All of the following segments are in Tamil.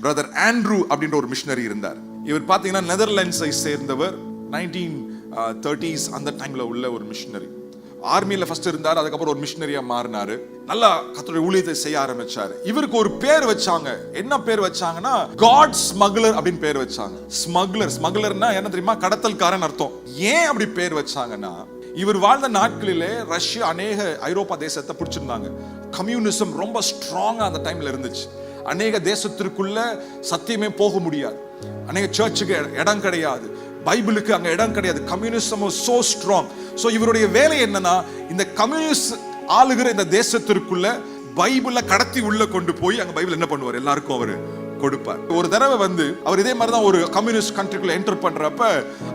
பிரதர் ஆண்ட்ரூ அப்படின்ற ஒரு மிஷனரி இருந்தார். இவர் பாத்தீங்கன்னா நெதர்லாண்ட்ஸை சேர்ந்தவர். 1930s அந்த டைம்ல உள்ள ஒரு மிஷனரி. ஆர்மியில ஃபர்ஸ்ட் இருந்தார், அதுக்கப்புறம் ஒரு மிஷனரியா மாறினாரு. நல்லா கர்த்தருடைய ஊழியத்தை செய்ய ஆரம்பிச்சாரு. இவருக்கு ஒரு பேர் வச்சாங்க. என்ன பேர் வச்சாங்கன்னா காட் ஸ்மக்லர் அப்படின்னு பேர் வச்சாங்க. ஸ்மக்லர்னா என்ன தெரியுமா? கடத்தல்காரன் அர்த்தம். ஏன் அப்படி பேர் வச்சாங்கன்னா, இவர் வாழ்ந்த நாட்களிலே ரஷ்யா அநேக ஐரோப்பா தேசத்தை பிடிச்சிருந்தாங்க. கம்யூனிசம் ரொம்ப ஸ்ட்ராங்கா அந்த டைம்ல இருந்துச்சு. அநேக தேசத்திற்குள்ள சத்தியமே போக முடியாது. அநேக சர்ச்சுக்கு இடம் கிடையாது. பைபிளுக்கு அங்க இடம் கிடையாது. Communism so strong. சோ இவருடைய வேலை என்னன்னா, இந்த கம்யூனிஸ்ட் ஆளுகிற இந்த தேசத்திற்குள்ள பைபிளை கடத்தி உள்ள கொண்டு போய் அங்க பைபிள் என்ன பண்ணுவார், எல்லாருக்கும் அவரு கொடுப்பார். ஒரு தடவை வந்து அவர் இதே மாதிரி தான் ஒரு கம்யூனிஸ்ட் கண்ட்ரிக்குள்ள என்டர் பண்றப்ப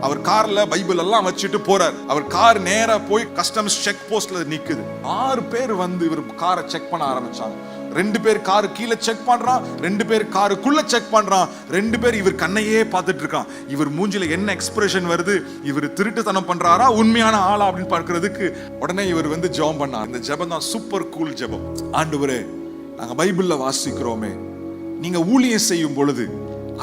அவர் கார்ல பைபிள் எல்லாம் வச்சுட்டு போறார். அவர் கார் நேரா போய் கஸ்டம்ஸ் செக் போஸ்ட்ல நிக்குது. 6 பேர் வந்து இவர் காரை செக் பண்ண ஆரம்பிச்சாங்க. 2 பேர் காரு கீழே செக் பண்றான், 2 பேர் காருக்குள்ள செக் பண்றான், 2 பேர் இவர் கண்ணையே பார்த்துட்டு இருக்கான். இவர் மூஞ்சில என்ன எக்ஸ்பிரஷன் வருது, இவர் திருட்டுத்தனம் பண்றாரா உண்மையான ஆளா அப்படின்னு பார்க்கிறதுக்கு உடனே இவர் வந்து ஜெபம் பண்ணார். இந்த ஜெபம் தான் சூப்பர் கூல் ஜெபம். ஆண்டவரே, நாங்க பைபிள்ல வாசிக்கிறோமே, நீங்க ஊழியம் செய்யும் பொழுது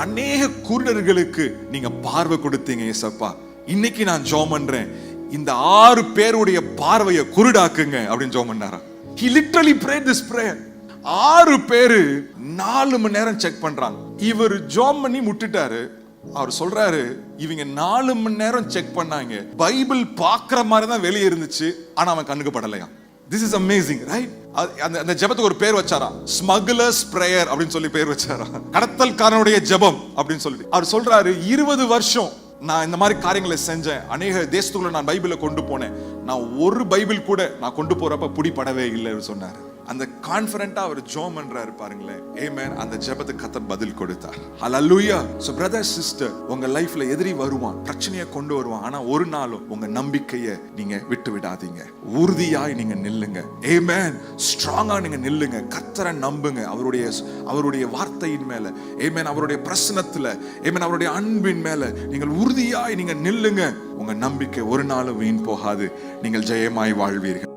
அநேக குருடர்களுக்கு நீங்க பார்வை கொடுத்தீங்க ஏசப்பா. இன்னைக்கு நான் ஜெபம் பண்றேன், இந்த 6 பேருடைய பார்வையை குருடாக்குங்க அப்படின்னு ஜெபம் பண்ணாரா. He literally prayed this prayer. 6 பேரு 4 மணி நேரம் செக் பண்றாங்க. இவர் ஜெபம் பண்ணி முட்டிட்டாரு. அவர் சொல்றாரு, இவங்க 4 மணி நேரம் செக் பண்ணாங்க, பைபிள் பாக்குற மாதிரி தான் வெளியே இருந்துச்சு, ஆனா அவன் கண்ணுக்கு படலையா. This is amazing, right? அந்த ஜெபத்துக்கு ஒரு பேர் வச்சாரா, ஸ்மக்லர்ஸ் பிரேயர் அப்படின்னு சொல்லி பேர் வச்சாரா, கடத்தல்காரனுடைய ஜெபம் அப்படின்னு சொல்லி. அவர் சொல்றாரு, 20 வருஷம் நான் இந்த மாதிரி காரியங்களை செஞ்சேன், அநேக தேசத்துக்குள்ள நான் பைபிளை கொண்டு போனேன், நான் ஒரு பைபிள் கூட நான் கொண்டு போறப்ப பிடிபடவே இல்லை சொன்னாரு. அந்த கான்ஃபிடென்ட்டா அவர் ஜெபம் பண்றாரு பாருங்களேன். ஆமென். அந்த ஜெபத்துக்கு கர்த்தர் பதில் கொடுத்தார். ஹல்லேலூயா. சோ பிரதர் சிஸ்டர், உங்க லைஃப்ல எதிரி வருவான், பிரச்சனையை கொண்டு வருவான், ஆனா ஒரு நாளும் உங்க நம்பிக்கையை நீங்க விட்டு விடாதீங்க. உறுதியாய் நீங்க நில்லுங்க. ஆமென். ஸ்ட்ராங்கா நீங்க நில்லுங்க. கர்த்தரை நம்புங்க. அவருடைய வார்த்தையின் மேல, ஆமென், அவருடைய பிரசன்னத்துல, ஆமென், அவருடைய அன்பின் மேல நீங்கள் உறுதியாய் நீங்க நில்லுங்க. உங்க நம்பிக்கை ஒரு நாளும் வீண் போகாது. நீங்கள் ஜெயமாய் வாழ்வீர்கள்.